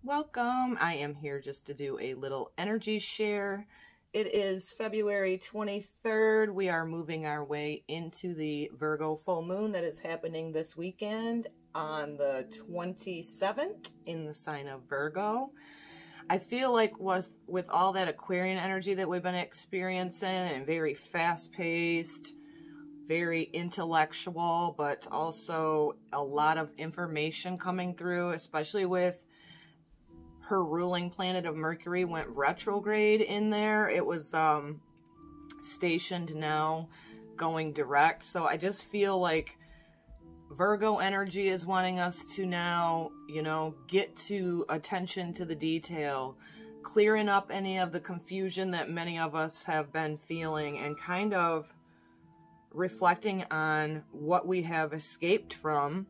Welcome. I am here just to do a little energy share. It is February 23rd. We are moving our way into the Virgo full moon that is happening this weekend on the 27th in the sign of Virgo. I feel like with all that Aquarian energy that we've been experiencing and very fast-paced, very intellectual, but also a lot of information coming through, especially with her ruling planet of Mercury went retrograde in there. It was stationed now, going direct. So I just feel like Virgo energy is wanting us to now, get to attention to the detail, clearing up any of the confusion that many of us have been feeling, and kind of reflecting on what we have escaped from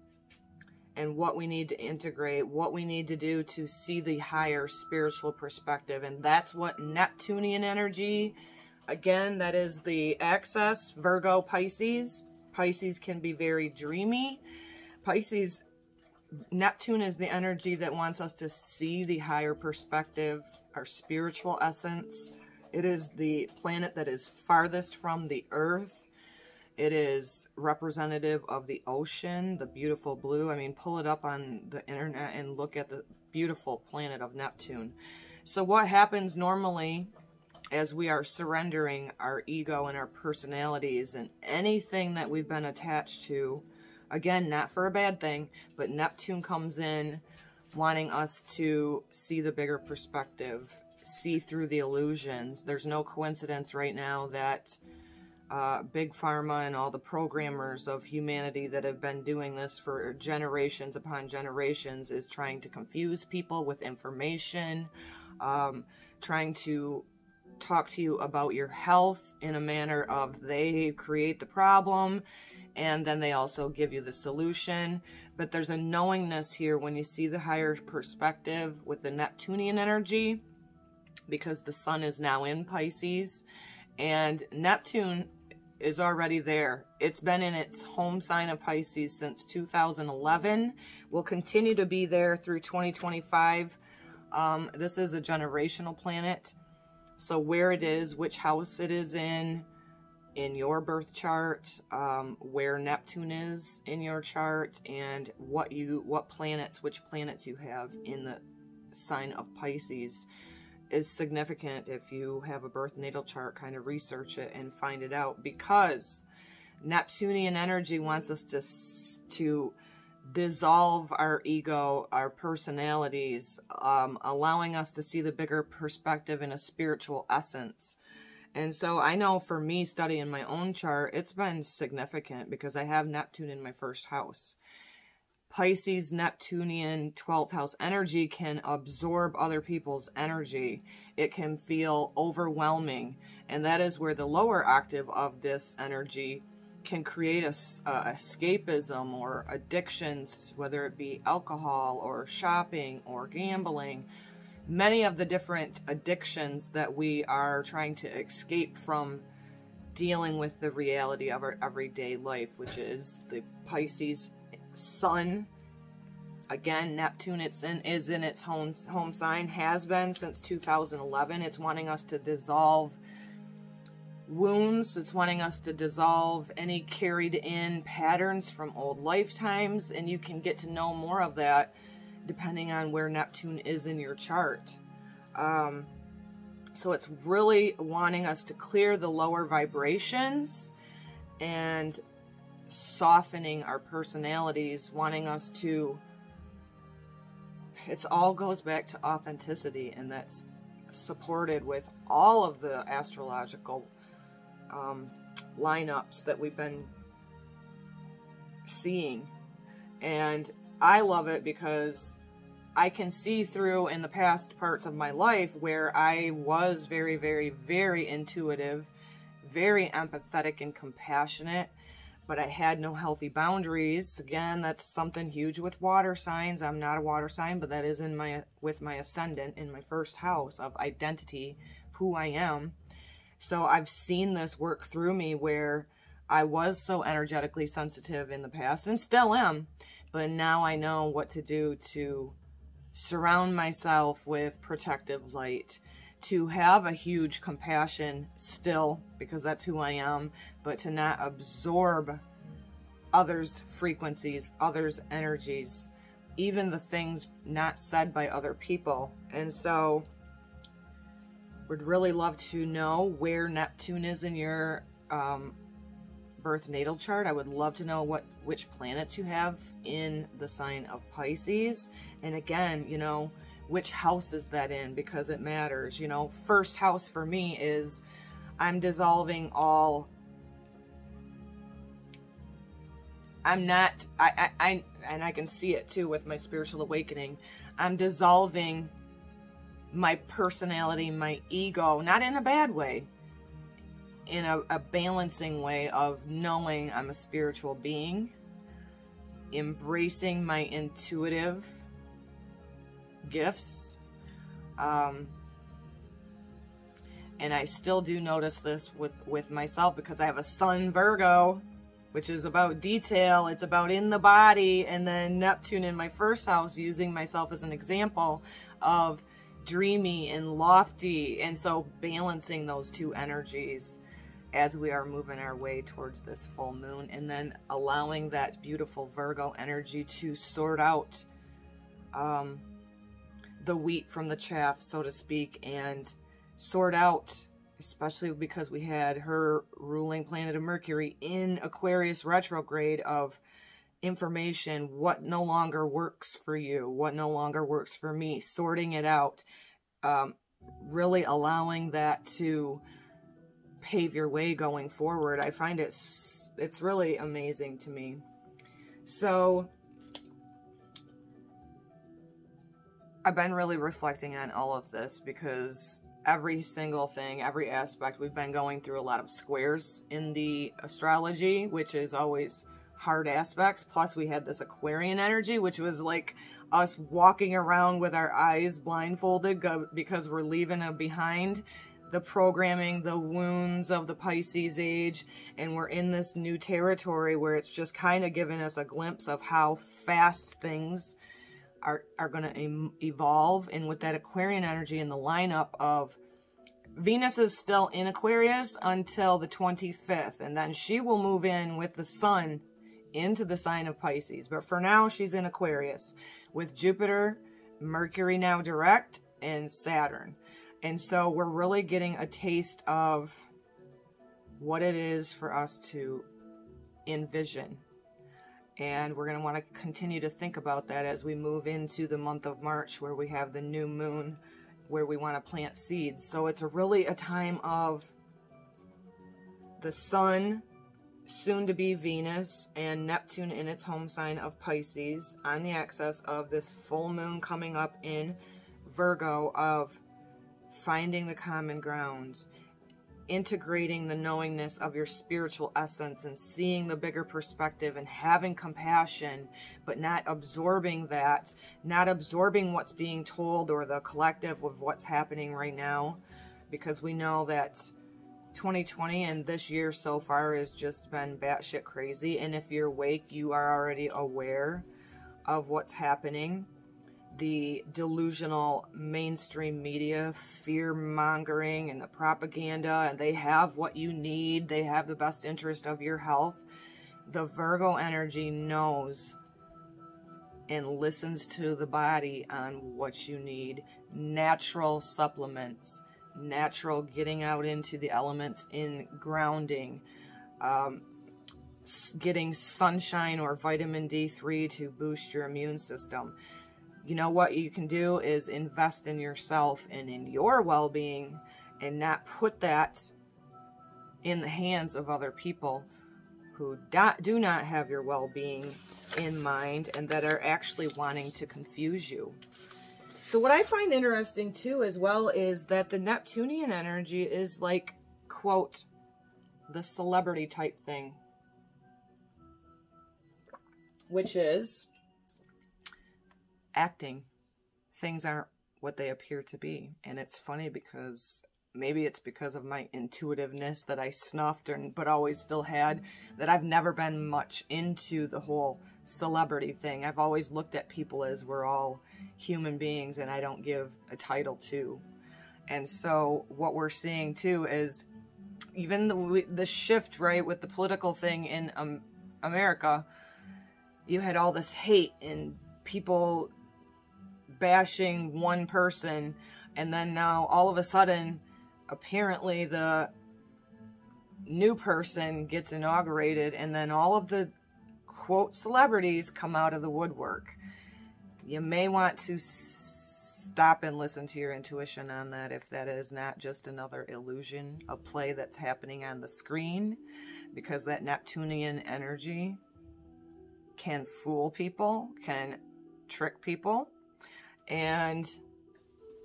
and what we need to integrate, what we need to do to see the higher spiritual perspective. And that's what Neptunian energy, again, that is the axis, Virgo, Pisces. Pisces can be very dreamy. Neptune is the energy that wants us to see the higher perspective, our spiritual essence. It is the planet that is farthest from the earth. It is representative of the ocean, the beautiful blue. I mean, pull it up on the internet and look at the beautiful planet of Neptune. So what happens normally as we are surrendering our ego and our personalities and anything that we've been attached to, again, not for a bad thing, but Neptune comes in wanting us to see the bigger perspective, see through the illusions. There's no coincidence right now that Big Pharma and all the programmers of humanity that have been doing this for generations upon generations is trying to confuse people with information, trying to talk to you about your health in a manner of they create the problem and then they also give you the solution. But there's a knowingness here when you see the higher perspective with the Neptunian energy, because the sun is now in Pisces and Neptune is already there. It's been in its home sign of Pisces since 2011. Will continue to be there through 2025. This is a generational planet. So where it is, which house it is in your birth chart, where Neptune is in your chart, and which planets you have in the sign of Pisces is significant. If you have a birth natal chart, kind of research it and find it out, because Neptunian energy wants us to dissolve our ego, our personalities, allowing us to see the bigger perspective in a spiritual essence. And so I know for me, studying my own chart, it's been significant because I have Neptune in my first house. Pisces, Neptunian 12th house energy can absorb other people's energy. It can feel overwhelming. And that is where the lower octave of this energy can create escapism or addictions, whether it be alcohol or shopping or gambling. Many of the different addictions that we are trying to escape from dealing with the reality of our everyday life, which is the Pisces sun. Again, Neptune is in its home sign, has been since 2011. It's wanting us to dissolve wounds. It's wanting us to dissolve any carried in patterns from old lifetimes, and you can get to know more of that depending on where Neptune is in your chart. So it's really wanting us to clear the lower vibrations and softening our personalities, wanting us to, it all goes back to authenticity, and that's supported with all of the astrological lineups that we've been seeing. And I love it because I can see through in the past parts of my life where I was very, very, very intuitive, very empathetic and compassionate, but I had no healthy boundaries. Again, that's something huge with water signs. I'm not a water sign, but that is with my ascendant in my first house of identity, who I am. So I've seen this work through me where I was so energetically sensitive in the past and still am, but now I know what to do to surround myself with protective light, to have a huge compassion still, because that's who I am, but to not absorb others' frequencies, others' energies, even the things not said by other people. And so would really love to know where Neptune is in your birth natal chart. I would love to know which planets you have in the sign of Pisces. And again, you know, which house is that in, because it matters. You know, first house for me is I'm dissolving all. I'm not, and I can see it too with my spiritual awakening. I'm dissolving my personality, my ego, not in a bad way, in a balancing way of knowing I'm a spiritual being, embracing my intuitive gifts. And I still do notice this with myself, because I have a Sun Virgo, which is about detail. It's about in the body. And then Neptune in my first house, using myself as an example of dreamy and lofty. And so balancing those two energies as we are moving our way towards this full moon, and then allowing that beautiful Virgo energy to sort out the wheat from the chaff, so to speak, and sort out, especially because we had her ruling planet of Mercury in Aquarius retrograde, of information, what no longer works for you, what no longer works for me, sorting it out, really allowing that to pave your way going forward. I find it's really amazing to me. So I've been really reflecting on all of this, because every single thing, every aspect, we've been going through a lot of squares in the astrology, which is always hard aspects. Plus we had this Aquarian energy, which was like us walking around with our eyes blindfolded, because we're leaving behind the programming, the wounds of the Pisces age, and we're in this new territory where it's just kind of giving us a glimpse of how fast things are going to evolve. And with that Aquarian energy in the lineup of Venus is still in Aquarius until the 25th, and then she will move in with the sun into the sign of Pisces. But for now, she's in Aquarius with Jupiter, Mercury now direct, and Saturn. And so we're really getting a taste of what it is for us to envision. And we're going to want to continue to think about that as we move into the month of March, where we have the new moon, where we want to plant seeds. So it's really a time of the sun, soon to be Venus, and Neptune in its home sign of Pisces, on the axis of this full moon coming up in Virgo, of finding the common ground, integrating the knowingness of your spiritual essence and seeing the bigger perspective and having compassion, but not absorbing that, not absorbing what's being told or the collective of what's happening right now, because we know that 2020 and this year so far has just been batshit crazy. And if you're awake, you are already aware of what's happening. The delusional mainstream media, fear-mongering, and the propaganda, and they have what you need. They have the best interest of your health. The Virgo energy knows and listens to the body on what you need. Natural supplements, natural getting out into the elements in grounding, getting sunshine or vitamin D3 to boost your immune system. You know what you can do is invest in yourself and in your well-being, and not put that in the hands of other people who do not have your well-being in mind, and that are actually wanting to confuse you. So what I find interesting too as well is that the Neptunian energy is like, quote, the celebrity type thing, which is acting. Things aren't what they appear to be. And it's funny because maybe it's because of my intuitiveness that I snuffed, but always still had, that I've never been much into the whole celebrity thing. I've always looked at people as we're all human beings and I don't give a title to. And so what we're seeing too is even the shift, right, with the political thing in America. You had all this hate and people bashing one person, and then now all of a sudden, apparently the new person gets inaugurated, and then all of the quote celebrities come out of the woodwork. You may want to stop and listen to your intuition on that, if that is not just another illusion, a play that's happening on the screen, because that Neptunian energy can fool people, can trick people. And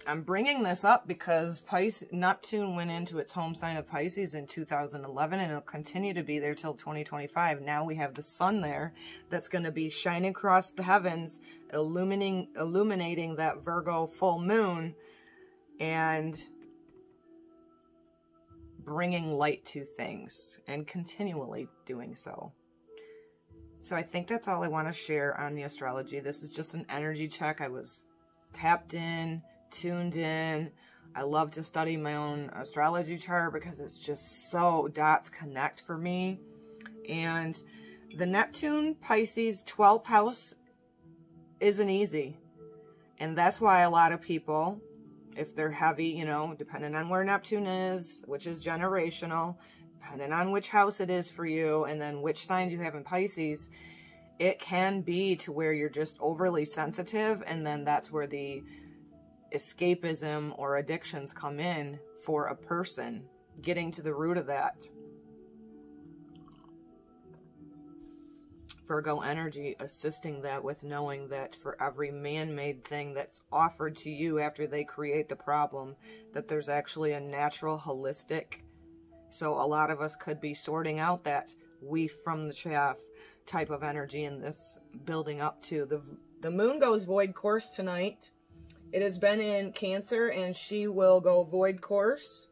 I'm bringing this up because Neptune went into its home sign of Pisces in 2011, and it'll continue to be there till 2025. Now we have the sun there that's going to be shining across the heavens, illuminating that Virgo full moon and bringing light to things, and continually doing so. So I think that's all I want to share on the astrology. This is just an energy check. I was tapped in, tuned in. I love to study my own astrology chart because it's just so dots connect for me. And the Neptune Pisces 12th house isn't easy. And that's why a lot of people, if they're heavy, you know, depending on where Neptune is, which is generational, depending on which house it is for you, and then which signs you have in Pisces, it can be to where you're just overly sensitive, and then that's where the escapism or addictions come in for a person, getting to the root of that. Virgo energy assisting that with knowing that for every man-made thing that's offered to you after they create the problem, that there's actually a natural, holistic. So a lot of us could be sorting out that wheat from the chaff type of energy in this building up to. The moon goes void course tonight. It has been in Cancer, and she will go void course.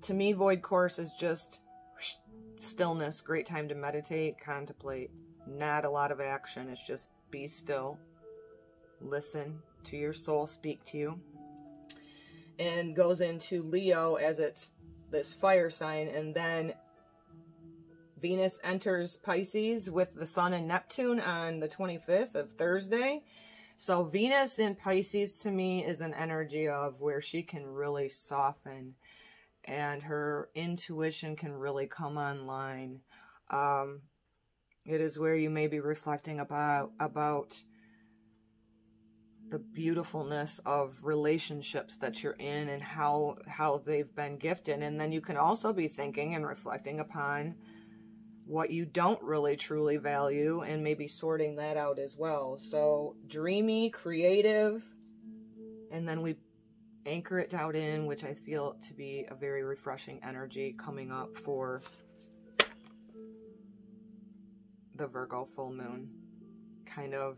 To me, void course is just stillness. Great time to meditate, contemplate. Not a lot of action. It's just be still. Listen to your soul speak to you. And goes into Leo as it's this fire sign, and then Venus enters Pisces with the Sun and Neptune on the 25th of Thursday. So Venus in Pisces to me is an energy of where she can really soften and her intuition can really come online. It is where you may be reflecting about the beautifulness of relationships that you're in and how they've been gifted. And then you can also be thinking and reflecting upon what you don't really truly value and maybe sorting that out as well. So dreamy, creative, and then we anchor it down in, which I feel to be a very refreshing energy coming up for the Virgo full moon. Kind of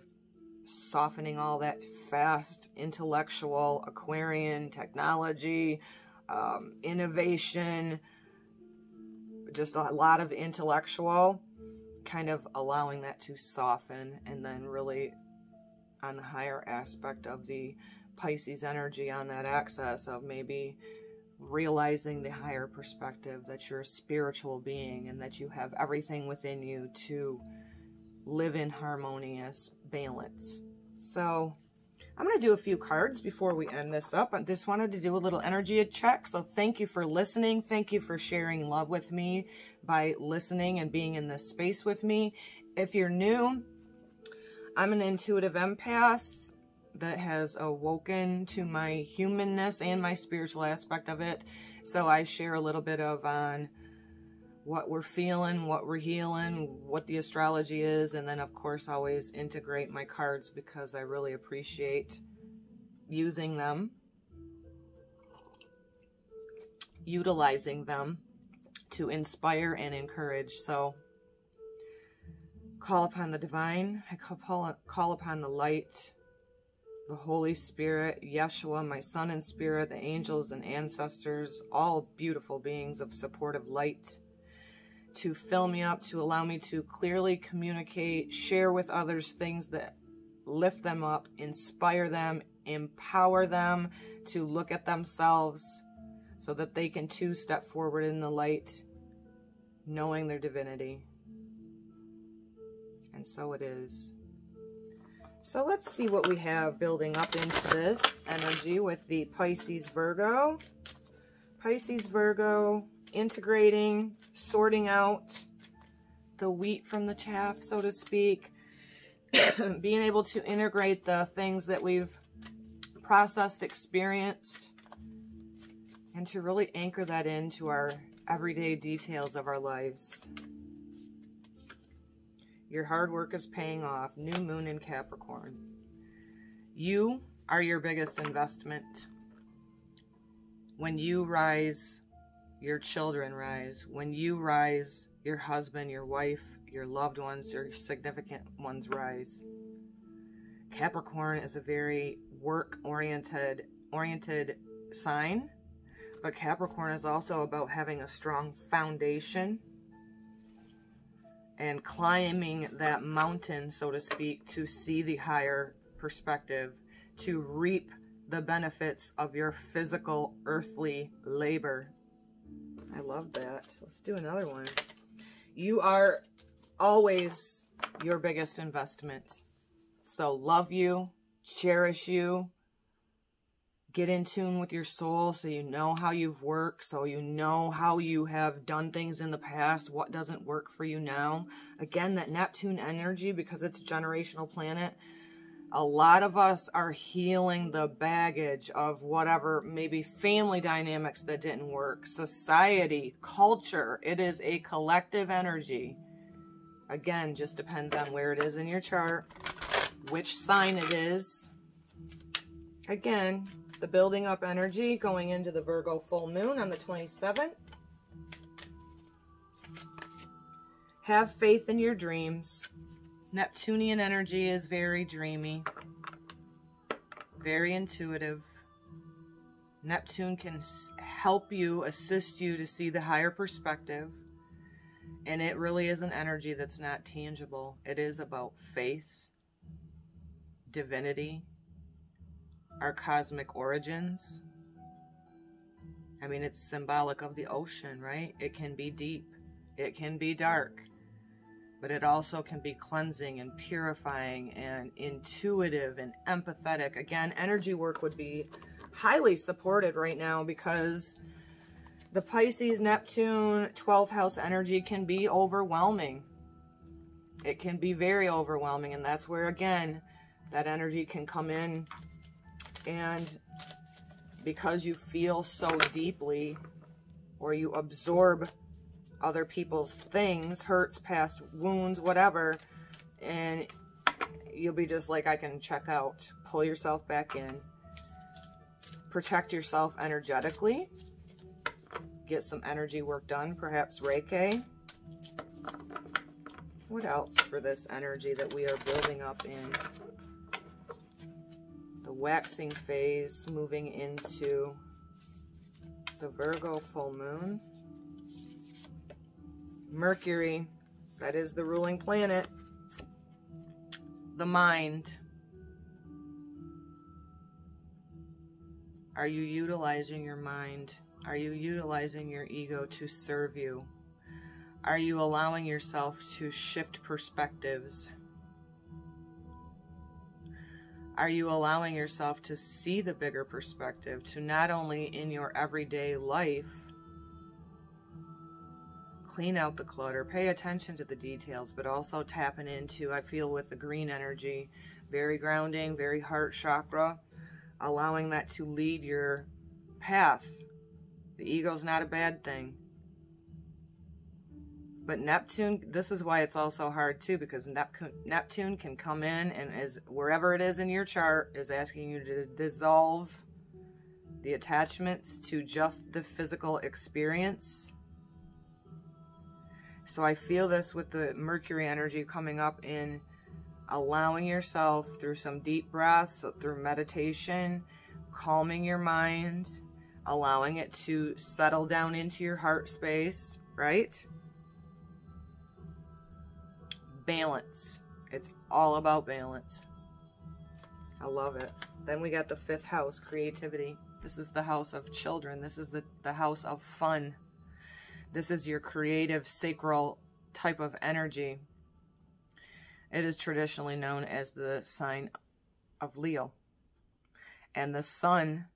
softening all that fast, intellectual, Aquarian, technology, innovation, just a lot of intellectual, kind of allowing that to soften, and then really on the higher aspect of the Pisces energy on that axis of maybe realizing the higher perspective that you're a spiritual being and that you have everything within you to live in harmonious balance. So I'm going to do a few cards before we end this up. I just wanted to do a little energy check. So thank you for listening. Thank you for sharing love with me by listening and being in this space with me. If you're new, I'm an intuitive empath that has awoken to my humanness and my spiritual aspect of it. So I share a little bit of on what we're feeling, what we're healing, what the astrology is, and then of course always integrate my cards because I really appreciate using them, utilizing them to inspire and encourage. So call upon the divine, I call upon the light, the Holy Spirit, Yeshua, my son in spirit, the angels and ancestors, all beautiful beings of supportive light, to fill me up, to allow me to clearly communicate, share with others things that lift them up, inspire them, empower them to look at themselves so that they can too step forward in the light, knowing their divinity. And so it is. So let's see what we have building up into this energy with the Pisces Virgo. Pisces Virgo, integrating, sorting out the wheat from the chaff, so to speak. Being able to integrate the things that we've processed, experienced, and to really anchor that into our everyday details of our lives. Your hard work is paying off. New moon in Capricorn. You are your biggest investment. When you rise, your children rise. When you rise, your husband, your wife, your loved ones, your significant ones rise. Capricorn is a very work-oriented sign, but Capricorn is also about having a strong foundation and climbing that mountain, so to speak, to see the higher perspective, to reap the benefits of your physical, earthly labor. I love that. So let's do another one. You are always your biggest investment. So love you, cherish you, get in tune with your soul so you know how you've worked, so you know how you have done things in the past, what doesn't work for you now. Again, that Neptune energy, because it's a generational planet, a lot of us are healing the baggage of whatever, maybe family dynamics that didn't work, society, culture. It is a collective energy. Again, just depends on where it is in your chart, which sign it is. Again, the building up energy going into the Virgo full moon on the 27th. Have faith in your dreams. Neptunian energy is very dreamy, very intuitive. Neptune can help you, assist you to see the higher perspective. And it really is an energy that's not tangible. It is about faith, divinity, our cosmic origins. I mean, it's symbolic of the ocean, right? It can be deep, it can be dark, but it also can be cleansing and purifying and intuitive and empathetic. Again, energy work would be highly supported right now because the Pisces, Neptune, 12th house energy can be overwhelming. It can be very overwhelming, and that's where, again, that energy can come in. And because you feel so deeply, or you absorb other people's things, hurts, past wounds, whatever, and you'll be just like, I can check out. Pull yourself back in. Protect yourself energetically. Get some energy work done, perhaps Reiki. What else for this energy that we are building up in? The waxing phase, moving into the Virgo full moon. Mercury, that is the ruling planet. The mind. Are you utilizing your mind? Are you utilizing your ego to serve you? Are you allowing yourself to shift perspectives? Are you allowing yourself to see the bigger perspective, to not only in your everyday life clean out the clutter, pay attention to the details, but also tapping into, I feel with the green energy, very grounding, very heart chakra, allowing that to lead your path. The ego's not a bad thing. But Neptune, this is why it's also hard too, because Neptune can come in and is wherever it is in your chart is asking you to dissolve the attachments to just the physical experience. So I feel this with the Mercury energy coming up in allowing yourself through some deep breaths, through meditation, calming your mind, allowing it to settle down into your heart space, right? Balance. It's all about balance. I love it. Then we got the 5th house, creativity. This is the house of children. This is the house of fun. This is your creative, sacral type of energy. It is traditionally known as the sign of Leo. And the sun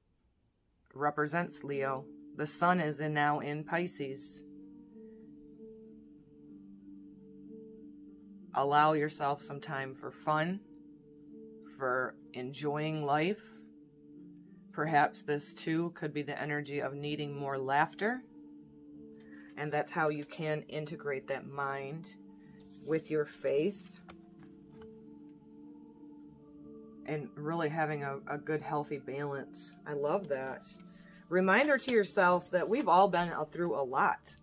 represents Leo. The sun is now in Pisces. Allow yourself some time for fun, for enjoying life. Perhaps this too could be the energy of needing more laughter. And that's how you can integrate that mind with your faith. And really having a good, healthy balance. I love that. Reminder to yourself that we've all been through a lot.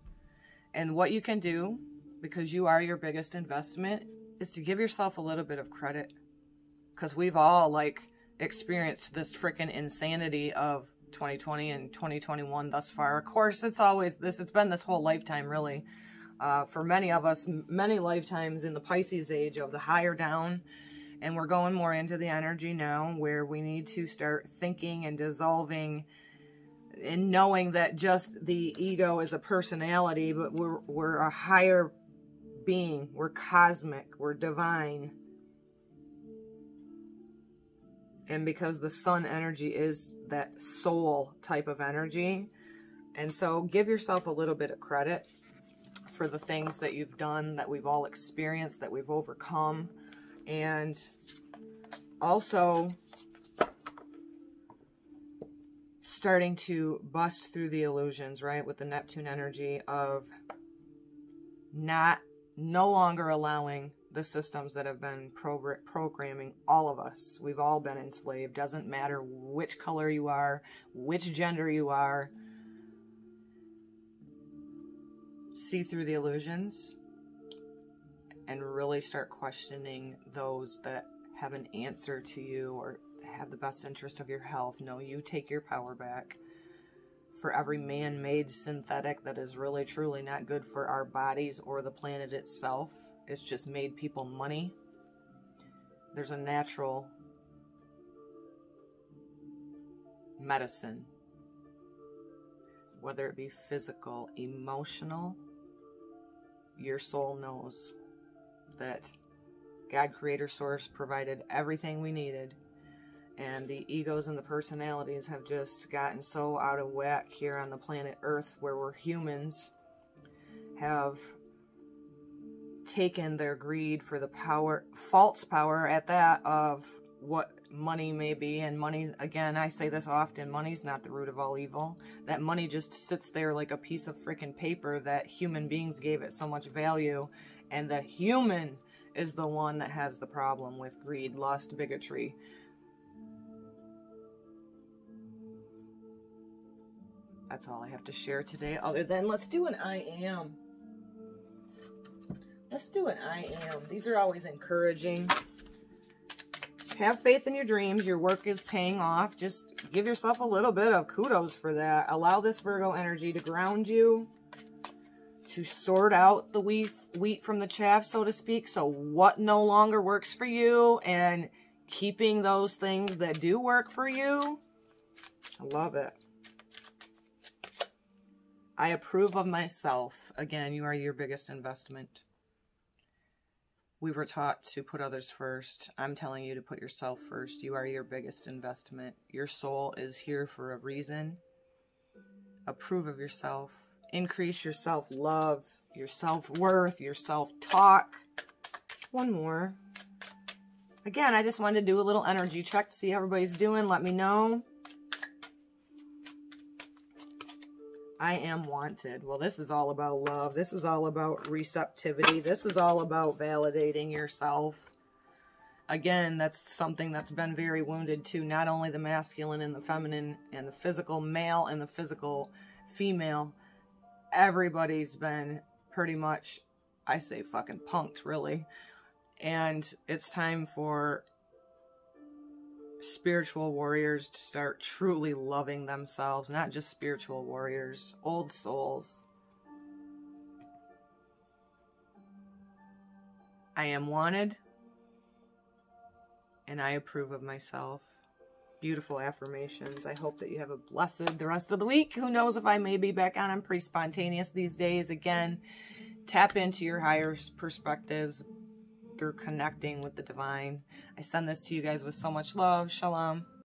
And what you can do, because you are your biggest investment, is to give yourself a little bit of credit. Because we've all, like, experienced this freaking insanity of 2020 and 2021 thus far. Of course, it's always this. It's been this whole lifetime, really. For many of us, many lifetimes in the Pisces age of the higher down. And we're going more into the energy now where we need to start thinking and dissolving and knowing that just the ego is a personality, but we're a higher being. We're cosmic. We're divine. And because the sun energy is that soul type of energy. And so give yourself a little bit of credit for the things that you've done, that we've all experienced, that we've overcome. And also starting to bust through the illusions, right? With the Neptune energy of no longer allowing the systems that have been programming all of us. We've all been enslaved. Doesn't matter which color you are, which gender you are. See through the illusions. And really start questioning those that have an answer to you or have the best interest of your health. No, you take your power back. For every man-made synthetic that is really, truly not good for our bodies or the planet itself, it's just made people money. There's a natural medicine, whether it be physical, emotional. Your soul knows that God, Creator, Source provided everything we needed, and the egos and the personalities have just gotten so out of whack here on the planet Earth, where we're humans, have taken their greed for the power, false power at that, of what money may be. And money, again, I say this often, money's not the root of all evil. That money just sits there like a piece of freaking paper that human beings gave it so much value, and the human is the one that has the problem with greed, lust, bigotry. That's all I have to share today, other than let's do an I am. Let's do an I am. These are always encouraging. Have faith in your dreams. Your work is paying off. Just give yourself a little bit of kudos for that. Allow this Virgo energy to ground you, to sort out the wheat from the chaff, so to speak. So what no longer works for you, and keeping those things that do work for you. I love it. I approve of myself. Again, you are your biggest investment. We were taught to put others first. I'm telling you to put yourself first. You are your biggest investment. Your soul is here for a reason. Approve of yourself. Increase your self-love, your self-worth, your self-talk. One more. Again, I just wanted to do a little energy check to see how everybody's doing. Let me know. I am wanted. Well, this is all about love. This is all about receptivity. This is all about validating yourself. Again, that's something that's been very wounded too. Not only the masculine and the feminine and the physical male and the physical female. Everybody's been pretty much, I say fucking punked, really. And it's time for spiritual warriors to start truly loving themselves, not just spiritual warriors, old souls. I am wanted, and I approve of myself. Beautiful affirmations. I hope that you have a blessed the rest of the week. Who knows if I may be back on. I'm pretty spontaneous these days. Again, tap into your higher perspectives through connecting with the divine. I send this to you guys with so much love. Shalom.